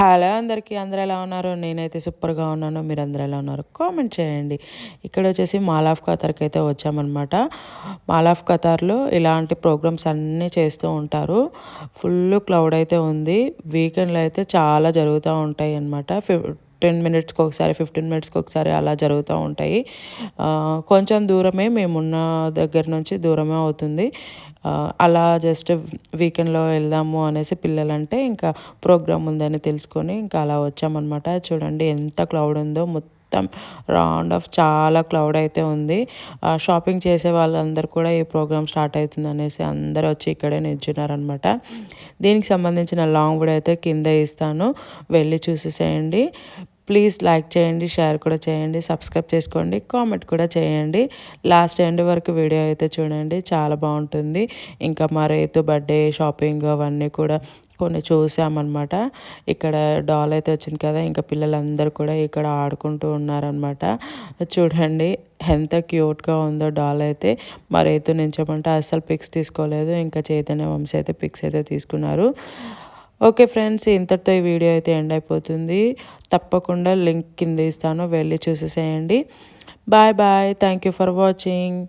Hello అందరికీ, అందరూ ఎలా ఉన్నారు? నేనైతే సూపర్గా ఉన్నాను. మీరందరూ ఎలా ఉన్నారు? కామెంట్ చేయండి. ఇక్కడ వచ్చేసి మాల్ ఆఫ్ ఖతర్కి అయితే వచ్చామన్నమాట. మాల్ ఆఫ్ ఖతర్లో ఇలాంటి ప్రోగ్రామ్స్ అన్నీ చేస్తూ ఉంటారు. ఫుల్ క్లౌడ్ అయితే ఉంది. వీకెండ్లో అయితే చాలా జరుగుతూ ఉంటాయి అన్నమాట. 10 మినిట్స్కి ఒకసారి, 15 మినిట్స్కి ఒకసారి అలా జరుగుతూ ఉంటాయి. కొంచెం దూరమే, మేమున్న దగ్గర నుంచి దూరమే అవుతుంది. అలా జస్ట్ వీకెండ్లో వెళ్దాము అనేసి పిల్లలంటే ఇంకా ప్రోగ్రామ్ ఉందని తెలుసుకొని ఇంకా అలా వచ్చామన్నమాట. చూడండి ఎంత క్లౌడ్ ఉందో, మొత్తం రౌండ్ ఆఫ్ చాలా క్లౌడ్ అయితే ఉంది. షాపింగ్ చేసే వాళ్ళందరూ కూడా ఈ ప్రోగ్రామ్ స్టార్ట్ అవుతుంది అనేసి అందరూ వచ్చి ఇక్కడే నిల్చున్నారనమాట. దీనికి సంబంధించిన లాంగ్ వీడియో అయితే కింద ఇస్తాను, వెళ్ళి చూసేసేయండి. ప్లీజ్ లైక్ చేయండి, షేర్ కూడా చేయండి, సబ్స్క్రైబ్ చేసుకోండి, కామెంట్ కూడా చేయండి. లాస్ట్ ఎండ్ వరకు వీడియో అయితే చూడండి, చాలా బాగుంటుంది. ఇంకా మా రైతు బర్త్డే షాపింగ్ అవన్నీ కూడా కొన్ని చూసామన్నమాట. ఇక్కడ డాల్ అయితే వచ్చింది కదా, ఇంకా పిల్లలందరూ కూడా ఇక్కడ ఆడుకుంటూ ఉన్నారనమాట. చూడండి ఎంత క్యూట్గా ఉందో డాల్ అయితే. మా రైతు నుంచోమంటే అస్సలు పిక్స్ తీసుకోలేదు, ఇంకా చైతన్య వంశీ అయితే పిక్స్ అయితే తీసుకున్నారు. ఓకే ఫ్రెండ్స్, ఇంతటితో ఈ వీడియో అయితే ఎండ్ అయిపోతుంది. తప్పకుండా లింక్ కింద ఇస్తాను, వెళ్ళి చూసేసేయండి. Bye bye, thank you for watching.